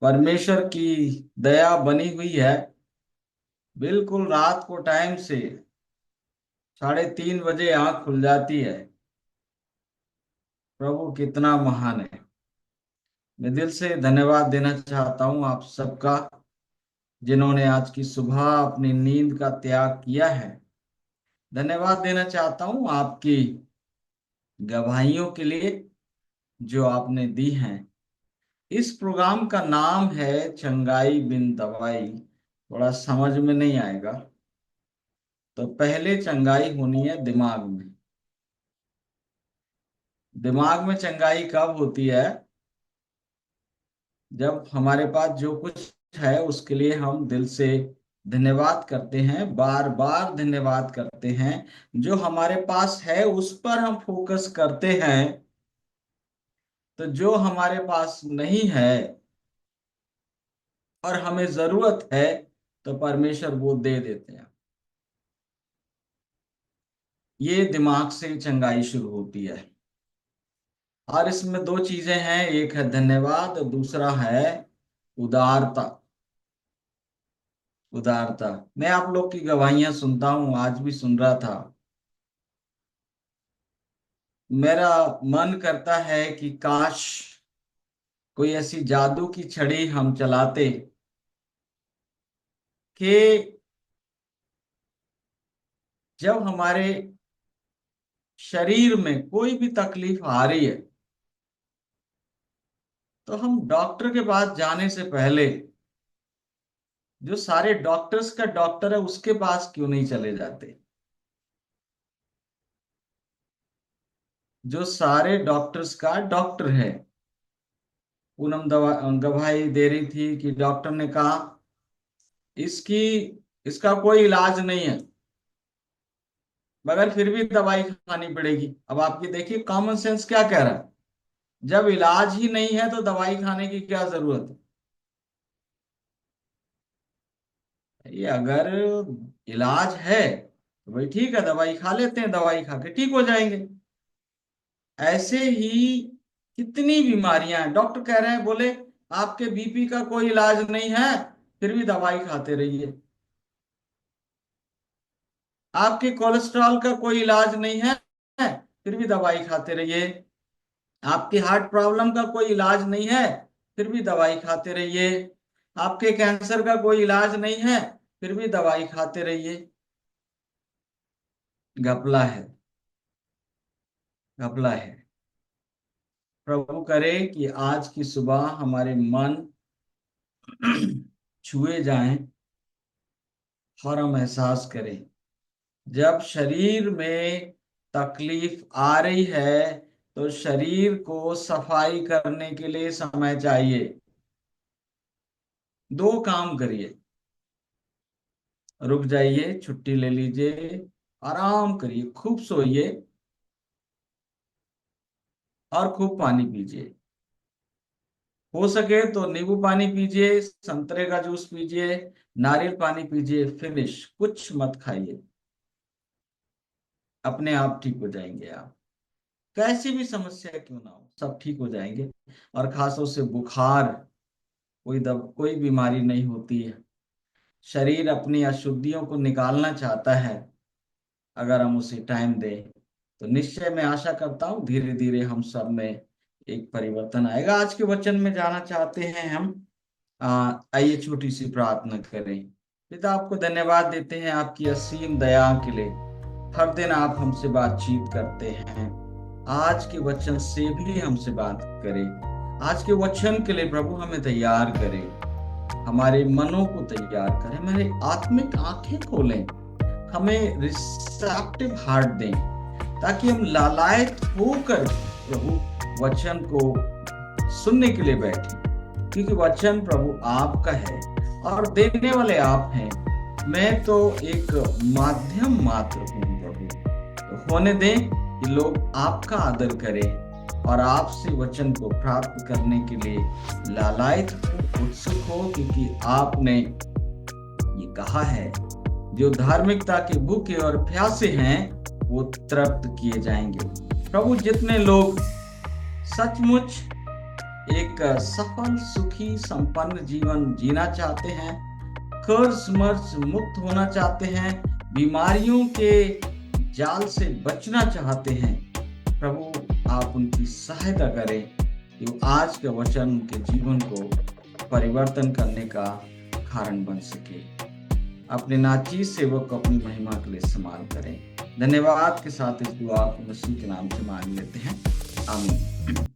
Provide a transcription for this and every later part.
परमेश्वर की दया बनी हुई है। बिल्कुल रात को टाइम से 3:30 बजे आंख खुल जाती है। प्रभु कितना महान है। मैं दिल से धन्यवाद देना चाहता हूँ आप सबका, जिन्होंने आज की सुबह अपनी नींद का त्याग किया है। धन्यवाद देना चाहता हूँ आपकी गवाहियों के लिए जो आपने दी हैं। इस प्रोग्राम का नाम है चंगाई बिन दवाई। थोड़ा समझ में नहीं आएगा, तो पहले चंगाई होनी है दिमाग में। दिमाग में चंगाई कब होती है? जब हमारे पास जो कुछ है उसके लिए हम दिल से धन्यवाद करते हैं, बार बार धन्यवाद करते हैं। जो हमारे पास है उस पर हम फोकस करते हैं, तो जो हमारे पास नहीं है और हमें जरूरत है तो परमेश्वर वो दे देते हैं। ये दिमाग से चंगाई शुरू होती है। और इसमें दो चीजें हैं, एक है धन्यवाद और दूसरा है उदारता। उदारता। मैं आप लोग की गवाहियां सुनता हूं, आज भी सुन रहा था। मेरा मन करता है कि काश कोई ऐसी जादू की छड़ी हम चलाते कि जब हमारे शरीर में कोई भी तकलीफ आ रही है तो हम डॉक्टर के पास जाने से पहले जो सारे डॉक्टर्स का डॉक्टर है उसके पास क्यों नहीं चले जाते। जो सारे डॉक्टर्स का डॉक्टर है। पूनम दवा गवाही दे रही थी कि डॉक्टर ने कहा इसकी इसका कोई इलाज नहीं है, मगर फिर भी दवाई खानी पड़ेगी। अब आपकी देखिए कॉमन सेंस क्या कह रहा है। जब इलाज ही नहीं है तो दवाई खाने की क्या जरूरत है? ये अगर इलाज है तो भाई ठीक है, दवाई खा लेते हैं, दवाई खा के ठीक हो जाएंगे। ऐसे ही कितनी बीमारियां हैं, डॉक्टर कह रहे हैं, बोले आपके बीपी का कोई इलाज नहीं है, फिर भी दवाई खाते रहिए। आपके कोलेस्ट्रॉल का कोई इलाज नहीं है, फिर भी दवाई खाते रहिए। आपके हार्ट प्रॉब्लम का कोई इलाज नहीं है, फिर भी दवाई खाते रहिए। आपके कैंसर का कोई इलाज नहीं है, फिर भी दवाई खाते रहिए। घपला है। घपला है। प्रभु करे कि आज की सुबह हमारे मन छुए जाएं और हम एहसास करें जब शरीर में तकलीफ आ रही है तो शरीर को सफाई करने के लिए समय चाहिए। दो काम करिए, रुक जाइए, छुट्टी ले लीजिए, आराम करिए, खूब सोइए और खूब पानी पीजिए। हो सके तो नींबू पानी पीजिए, संतरे का जूस पीजिए, नारियल पानी पीजिए, फिनिश, कुछ मत खाइए। अपने आप ठीक हो जाएंगे आप। कैसी भी समस्या क्यों ना हो, सब ठीक हो जाएंगे। और खासतौर से बुखार, कोई बीमारी नहीं होती है। शरीर अपनी अशुद्धियों को निकालना चाहता है, अगर हम उसे टाइम दें तो निश्चय मैं आशा करता हूँ धीरे धीरे हम सब में एक परिवर्तन आएगा। आज के वचन में जाना चाहते हैं हम। आइए छोटी सी प्रार्थना करें। पिता, आपको धन्यवाद देते हैं आपकी असीम दया के लिए। हर दिन आप हमसे बातचीत करते हैं। आज के वचन से भी हमसे बात करें। आज के वचन के लिए प्रभु हमें तैयार करें, हमारे मनों को तैयार करें, हमारे आत्मिक आंखें खोलें, हमें रिसेप्टिव हार्ट दें, ताकि हम लालायत होकर प्रभु वचन को सुनने के लिए बैठे। क्योंकि वचन प्रभु आपका है और देने वाले आप हैं। मैं तो एक माध्यम मात्र हूँ प्रभु। तो होने दें कि लोग आपका आदर करें और आपसे वचन को प्राप्त करने के लिए लालायित हो, उत्सुक हो, क्योंकि आपने ये कहा है जो धार्मिकता के भूखे और प्यासे हैं वो तृप्त किए जाएंगे। प्रभु, जितने लोग सचमुच एक सफल, सुखी, संपन्न जीवन जीना चाहते हैं, कर्ज मर्ज मुक्त होना चाहते हैं, बीमारियों के जाल से बचना चाहते हैं, प्रभु आप उनकी सहायता करें कि वो आज के वचन उनके जीवन को परिवर्तन करने का कारण बन सके। अपने नाचीज सेवक को अपनी महिमा के लिए इस्तेमाल करें। धन्यवाद के साथ इस दुआ को मसीह के नाम से मांग लेते हैं, आमीन।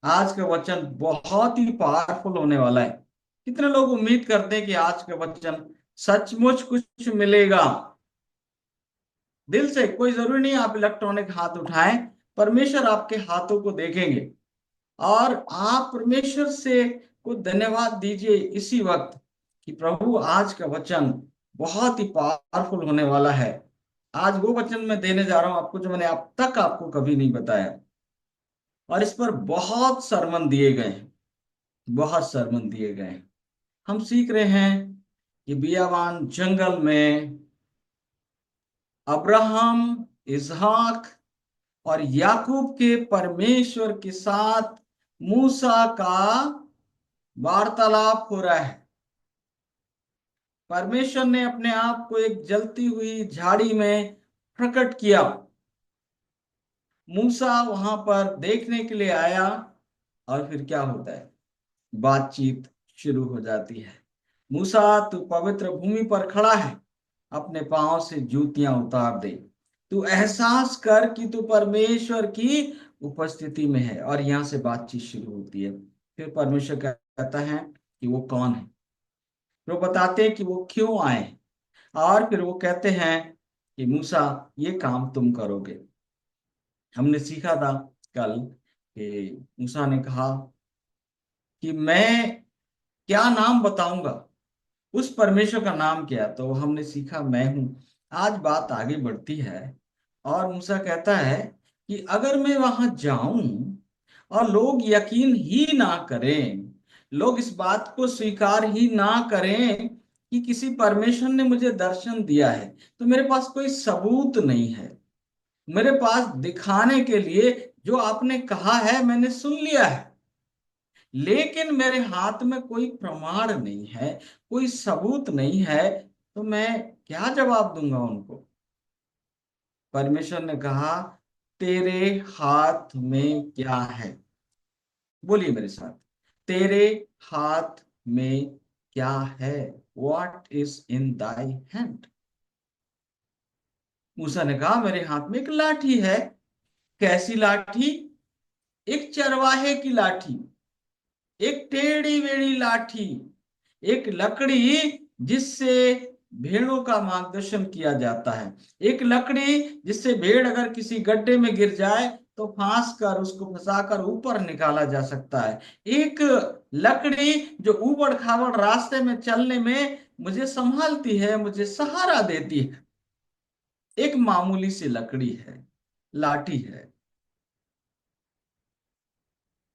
आज का वचन बहुत ही पावरफुल होने वाला है। कितने लोग उम्मीद करते हैं कि आज का वचन सचमुच कुछ मिलेगा? दिल से, कोई जरूरी नहीं आप इलेक्ट्रॉनिक हाथ उठाएं, परमेश्वर आपके हाथों को देखेंगे और आप परमेश्वर से को धन्यवाद दीजिए इसी वक्त कि प्रभु आज का वचन बहुत ही पावरफुल होने वाला है। आज वो वचन मैं देने जा रहा हूं आपको जो मैंने अब तक आपको कभी नहीं बताया, और इस पर बहुत सरमन दिए गए हैं, बहुत सरमन दिए गए हैं। हम सीख रहे हैं कि बियावान जंगल में अब्राहम, इसहाक और याकूब के परमेश्वर के साथ मूसा का वार्तालाप हो रहा है। परमेश्वर ने अपने आप को एक जलती हुई झाड़ी में प्रकट किया। मूसा वहां पर देखने के लिए आया और फिर क्या होता है? बातचीत शुरू हो जाती है। मूसा, तू पवित्र भूमि पर खड़ा है, अपने पांव से जूतियां उतार दे। तू एहसास कर कि तू परमेश्वर की उपस्थिति में है। और यहां से बातचीत शुरू होती है। फिर परमेश्वर कहता है कि वो कौन है, वो बताते हैं कि वो क्यों आए, और फिर वो कहते हैं कि मूसा ये काम तुम करोगे। हमने सीखा था कल कि मूसा ने कहा कि मैं क्या नाम बताऊंगा, उस परमेश्वर का नाम क्या? तो हमने सीखा मैं हूं। आज बात आगे बढ़ती है और मूसा कहता है कि अगर मैं वहां जाऊं और लोग यकीन ही ना करें, लोग इस बात को स्वीकार ही ना करें कि किसी परमेश्वर ने मुझे दर्शन दिया है, तो मेरे पास कोई सबूत नहीं है। मेरे पास दिखाने के लिए जो आपने कहा है मैंने सुन लिया है, लेकिन मेरे हाथ में कोई प्रमाण नहीं है, कोई सबूत नहीं है, तो मैं क्या जवाब दूंगा उनको? परमेश्वर ने कहा, तेरे हाथ में क्या है? बोलिए मेरे साथ, तेरे हाथ में क्या है? What is in thy hand? Musa ने कहा, मेरे हाथ में एक लाठी है। कैसी लाठी? एक चरवाहे की लाठी, एक टेढ़ी मेढ़ी लाठी, एक लकड़ी जिससे भेड़ों का मार्गदर्शन किया जाता है, एक लकड़ी जिससे भेड़ अगर किसी गड्ढे में गिर जाए तो फांस कर उसको फंसाकर ऊपर निकाला जा सकता है, एक लकड़ी जो ऊबड़ खाबड़ रास्ते में चलने में मुझे संभालती है, मुझे सहारा देती है। एक मामूली सी लकड़ी है, लाठी है।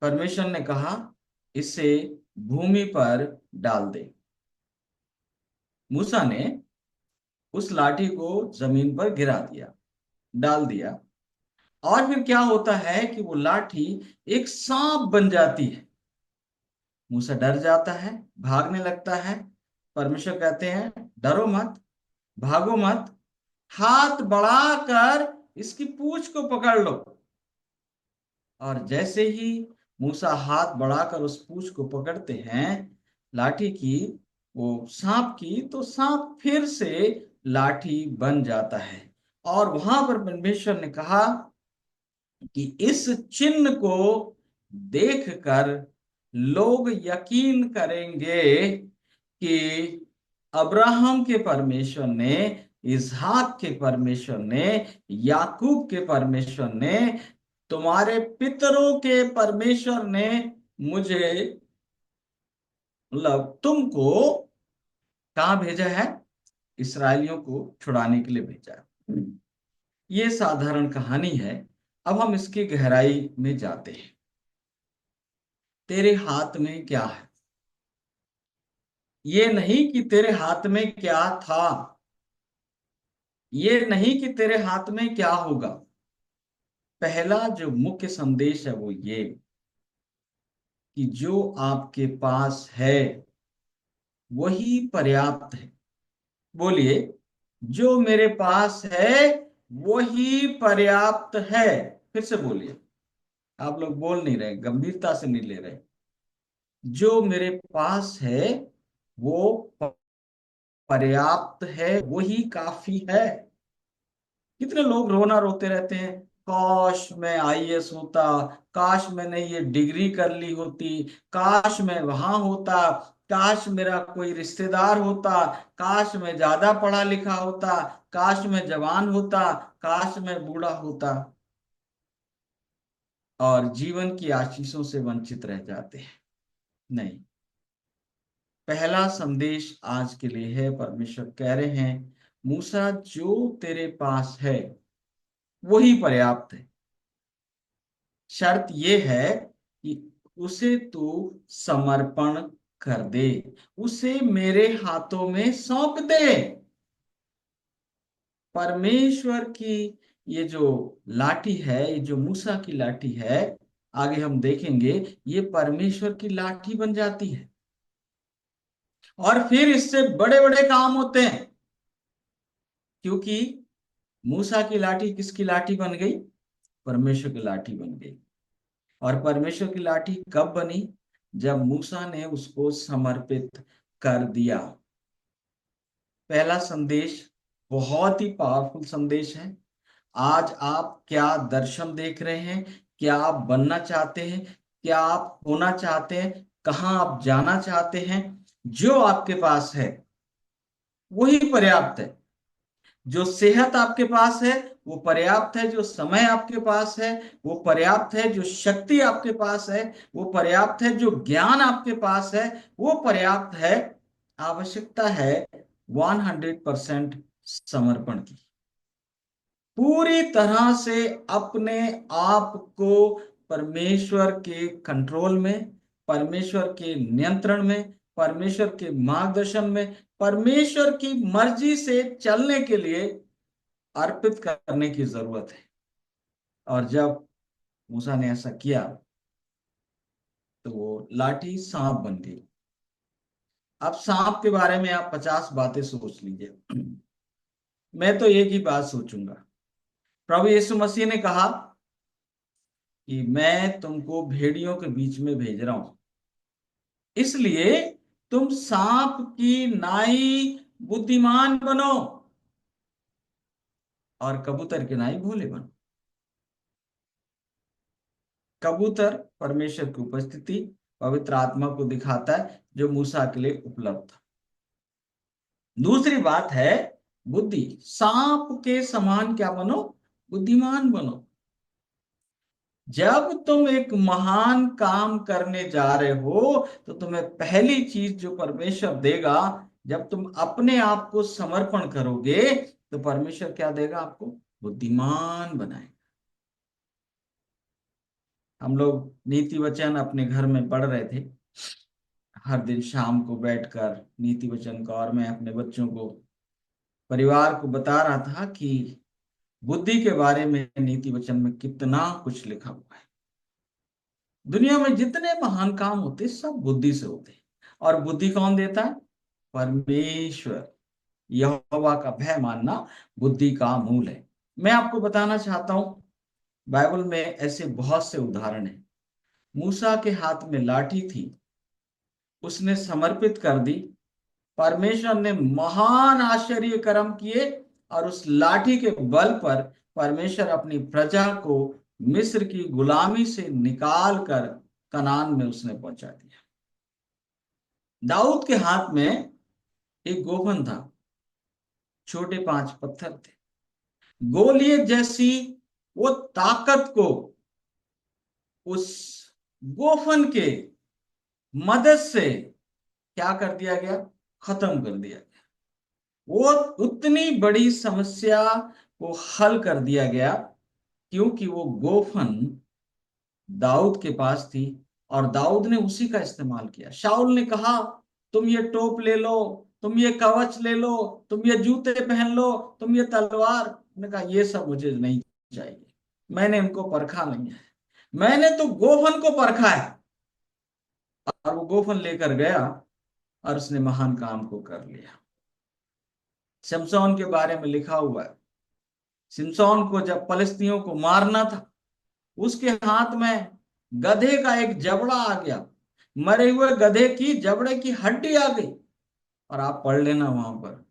परमेश्वर ने कहा, इसे भूमि पर डाल दे। मूसा ने उस लाठी को जमीन पर गिरा दिया, डाल दिया। और फिर क्या होता है कि वो लाठी एक सांप बन जाती है। मूसा डर जाता है, भागने लगता है। परमेश्वर कहते हैं, डरो मत, भागो मत, हाथ बढ़ाकर इसकी पूंछ को पकड़ लो। और जैसे ही मूसा हाथ बढ़ाकर उस पूंछ को पकड़ते हैं लाठी की, वो सांप की, तो सांप फिर से लाठी बन जाता है। और वहां पर परमेश्वर ने कहा कि इस चिन्ह को देखकर लोग यकीन करेंगे कि अब्राहम के परमेश्वर ने, इसहाक के परमेश्वर ने, याकूब के परमेश्वर ने, तुम्हारे पितरों के परमेश्वर ने मुझे, मतलब तुमको, कहाँ भेजा है? इसराइलियों को छुड़ाने के लिए भेजा है। ये साधारण कहानी है। अब हम इसकी गहराई में जाते हैं। तेरे हाथ में क्या है? ये नहीं कि तेरे हाथ में क्या था, ये नहीं कि तेरे हाथ में क्या होगा। पहला जो मुख्य संदेश है वो ये कि जो आपके पास है वही पर्याप्त है। बोलिए, जो मेरे पास है वही पर्याप्त है। फिर से बोलिए, आप लोग बोल नहीं रहे, गंभीरता से नहीं ले रहे। जो मेरे पास है वो पर्याप्त है, वही काफी है। कितने लोग रोना रोते रहते हैं, काश मैं आईएएस होता, काश मैंने ये डिग्री कर ली होती, काश मैं वहां होता, काश मेरा कोई रिश्तेदार होता, काश मैं ज्यादा पढ़ा लिखा होता, काश मैं जवान होता, काश मैं बूढ़ा होता। और जीवन की आशीषों से वंचित रह जाते हैं। नहीं, पहला संदेश आज के लिए है, परमेश्वर कह रहे हैं मूसा, जो तेरे पास है वही पर्याप्त है। शर्त ये है कि उसे तू समर्पण कर दे, उसे मेरे हाथों में सौंप दे। परमेश्वर की ये जो लाठी है, ये जो मूसा की लाठी है, आगे हम देखेंगे, ये परमेश्वर की लाठी बन जाती है और फिर इससे बड़े बड़े काम होते हैं। क्योंकि मूसा की लाठी किसकी लाठी बन गई? परमेश्वर की लाठी बन गई। और परमेश्वर की लाठी कब बनी? जब मूसा ने उसको समर्पित कर दिया। पहला संदेश बहुत ही पावरफुल संदेश है। आज आप क्या दर्शन देख रहे हैं, क्या आप बनना चाहते हैं, क्या आप होना चाहते हैं, कहां आप जाना चाहते हैं, जो आपके पास है वही पर्याप्त है। जो सेहत आपके पास है वो पर्याप्त है, जो समय आपके पास है वो पर्याप्त है, जो शक्ति आपके पास है वो पर्याप्त है, जो ज्ञान आपके पास है वो पर्याप्त है। आवश्यकता है 100% समर्पण की। पूरी तरह से अपने आप को परमेश्वर के कंट्रोल में, परमेश्वर के नियंत्रण में, परमेश्वर के मार्गदर्शन में, परमेश्वर की मर्जी से चलने के लिए अर्पित करने की जरूरत है। और जब मूसा ने ऐसा किया तो वो लाठी सांप बन गई। अब सांप के बारे में आप 50 बातें सोच लीजिए, मैं तो एक ही बात सोचूंगा। प्रभु यीशु मसीह ने कहा कि मैं तुमको भेड़ियों के बीच में भेज रहा हूं, इसलिए तुम सांप की नाई बुद्धिमान बनो और कबूतर की नाई भोले बनो। कबूतर परमेश्वर की उपस्थिति, पवित्र आत्मा को दिखाता है जो मूसा के लिए उपलब्ध था। दूसरी बात है बुद्धि। सांप के समान क्या बनो? बुद्धिमान बनो। जब तुम एक महान काम करने जा रहे हो तो तुम्हें पहली चीज जो परमेश्वर देगा, जब तुम अपने आप को समर्पण करोगे तो परमेश्वर क्या देगा आपको? बुद्धिमान बनाए। हम लोग नीति वचन अपने घर में पढ़ रहे थे हर दिन शाम को बैठकर नीति वचन का, और मैं अपने बच्चों को, परिवार को बता रहा था कि बुद्धि के बारे में नीति वचन में कितना कुछ लिखा हुआ है। दुनिया में जितने महान काम होते हैं सब बुद्धि से होते हैं। और बुद्धि कौन देता है? परमेश्वर। यहोवा का भय मानना बुद्धि का मूल है। मैं आपको बताना चाहता हूं, बाइबल में ऐसे बहुत से उदाहरण हैं। मूसा के हाथ में लाठी थी, उसने समर्पित कर दी, परमेश्वर ने महान आश्चर्य कर्म किए और उस लाठी के बल पर परमेश्वर अपनी प्रजा को मिस्र की गुलामी से निकाल कर कनान में उसने पहुंचा दिया। दाऊद के हाथ में एक गोफन था, छोटे 5 पत्थर थे। गोलियत जैसी वो ताकत को उस गोफन के मदद से क्या कर दिया गया? खत्म कर दिया गया। वो उतनी बड़ी समस्या को हल कर दिया गया क्योंकि वो गोफन दाऊद के पास थी और दाऊद ने उसी का इस्तेमाल किया। शाऊल ने कहा तुम ये टोप ले लो, तुम ये कवच ले लो, तुम ये जूते पहन लो, तुम ये तलवार। ने कहा ये सब मुझे नहीं चाहिए, मैंने इनको परखा नहीं है, मैंने तो गोफन को परखा है। और वो गोफन लेकर गया और उसने महान काम को कर लिया। शिमशोन के बारे में लिखा हुआ है, शिमशोन को जब फलिस्तियों को मारना था, उसके हाथ में गधे का एक जबड़ा आ गया, मरे हुए गधे की जबड़े की हड्डी आ गई। और आप पढ़ लेना वहां पर,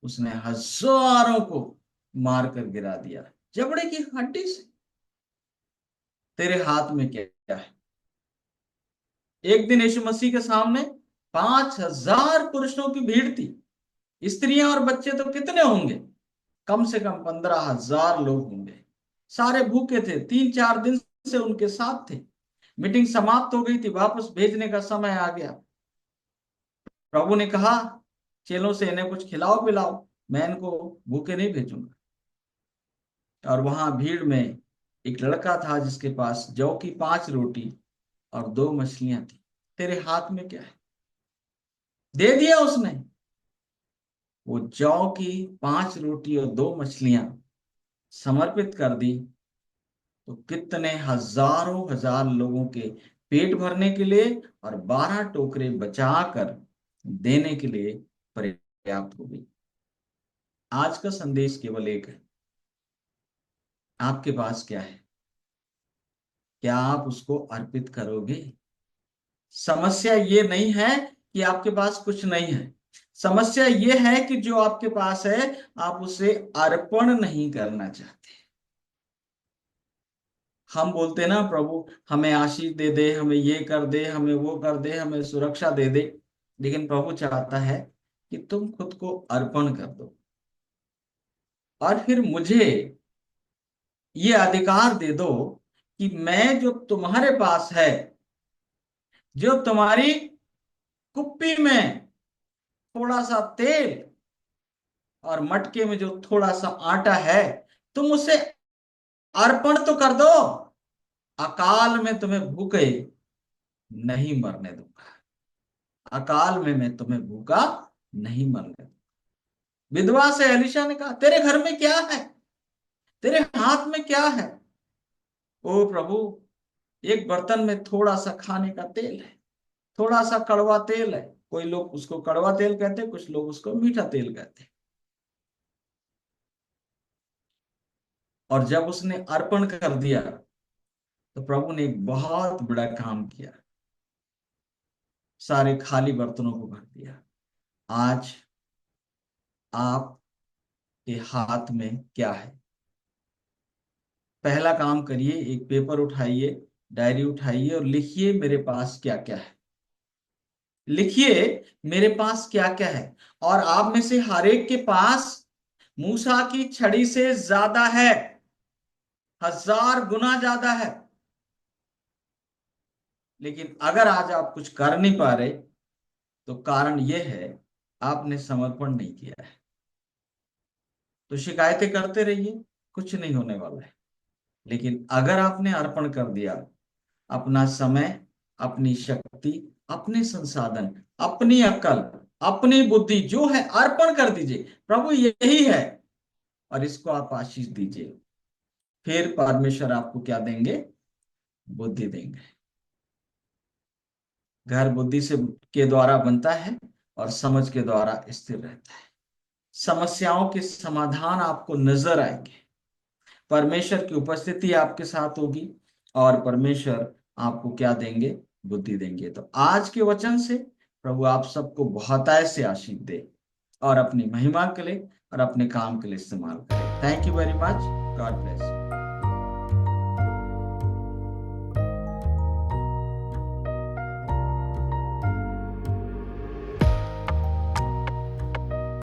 उसने हजारों को मार कर गिरा दिया जबड़े की हड्डी से। तेरे हाथ में क्या है? एक दिन यीशु मसीह के सामने 5,000 पुरुषों की भीड़ थी। स्त्रियां और बच्चे तो कितने होंगे? कम से कम 15,000 लोग होंगे। सारे भूखे थे, 3-4 दिन से उनके साथ थे। मीटिंग समाप्त हो गई थी, वापस भेजने का समय आ गया। प्रभु ने कहा चेलों से इन्हें कुछ खिलाओ पिलाओ, मैं इनको भूखे नहीं भेजूंगा। और वहां भीड़ में एक लड़का था जिसके पास जौ की 5 रोटी और 2 मछलियां थी। तेरे हाथ में क्या है? दे दिया उसने। वो जौ की 5 रोटी और 2 मछलियां समर्पित कर दी, तो कितने हजारों हजार लोगों के पेट भरने के लिए और 12 टोकरे बचाकर देने के लिए पर्याप्त हो गई। आज का संदेश केवल एक है, आपके पास क्या है? क्या आप उसको अर्पित करोगे? समस्या ये नहीं है कि आपके पास कुछ नहीं है, समस्या ये है कि जो आपके पास है आप उसे अर्पण नहीं करना चाहते। हम बोलते ना प्रभु हमें आशीष दे दे, हमें ये कर दे, हमें वो कर दे, हमें सुरक्षा दे दे, लेकिन प्रभु चाहता है कि तुम खुद को अर्पण कर दो और फिर मुझे ये अधिकार दे दो कि मैं जो तुम्हारे पास है, जो तुम्हारी कुप्पी में थोड़ा सा तेल और मटके में जो थोड़ा सा आटा है, तुम उसे अर्पण तो कर दो। अकाल में तुम्हें भूखे नहीं मरने दूंगा, अकाल में मैं तुम्हें भूखा नहीं मरने दूंगा। विधवा से एलिशा ने कहा तेरे घर में क्या है, तेरे हाथ में क्या है? ओ प्रभु, एक बर्तन में थोड़ा सा खाने का तेल है, थोड़ा सा कड़वा तेल है। कोई लोग उसको कड़वा तेल कहते हैं, कुछ लोग उसको मीठा तेल कहते हैं। और जब उसने अर्पण कर दिया तो प्रभु ने एक बहुत बड़ा काम किया, सारे खाली बर्तनों को भर दिया। आज आपके हाथ में क्या है? पहला काम करिए, एक पेपर उठाइए, डायरी उठाइए और लिखिए मेरे पास क्या क्या है। लिखिए मेरे पास क्या क्या है। और आप में से हर एक के पास मूसा की छड़ी से ज्यादा है, 1000 गुना ज्यादा है। लेकिन अगर आज आप कुछ कर नहीं पा रहे तो कारण यह है आपने समर्पण नहीं किया है। तो शिकायतें करते रहिए, कुछ नहीं होने वाला है। लेकिन अगर आपने अर्पण कर दिया, अपना समय, अपनी शक्ति, अपने संसाधन, अपनी अकल, अपनी बुद्धि जो है अर्पण कर दीजिए। प्रभु यही है और इसको आप आशीष दीजिए। फिर परमेश्वर आपको क्या देंगे? बुद्धि देंगे। घर बुद्धि से के द्वारा बनता है और समझ के द्वारा स्थिर रहता है। समस्याओं के समाधान आपको नजर आएंगे, परमेश्वर की उपस्थिति आपके साथ होगी और परमेश्वर आपको क्या देंगे? बुद्धि देंगे। तो आज के वचन से प्रभु आप सबको बहुतायत से आशीष दे और अपनी महिमा के लिए और अपने काम के लिए इस्तेमाल करें। Thank you very much. God bless.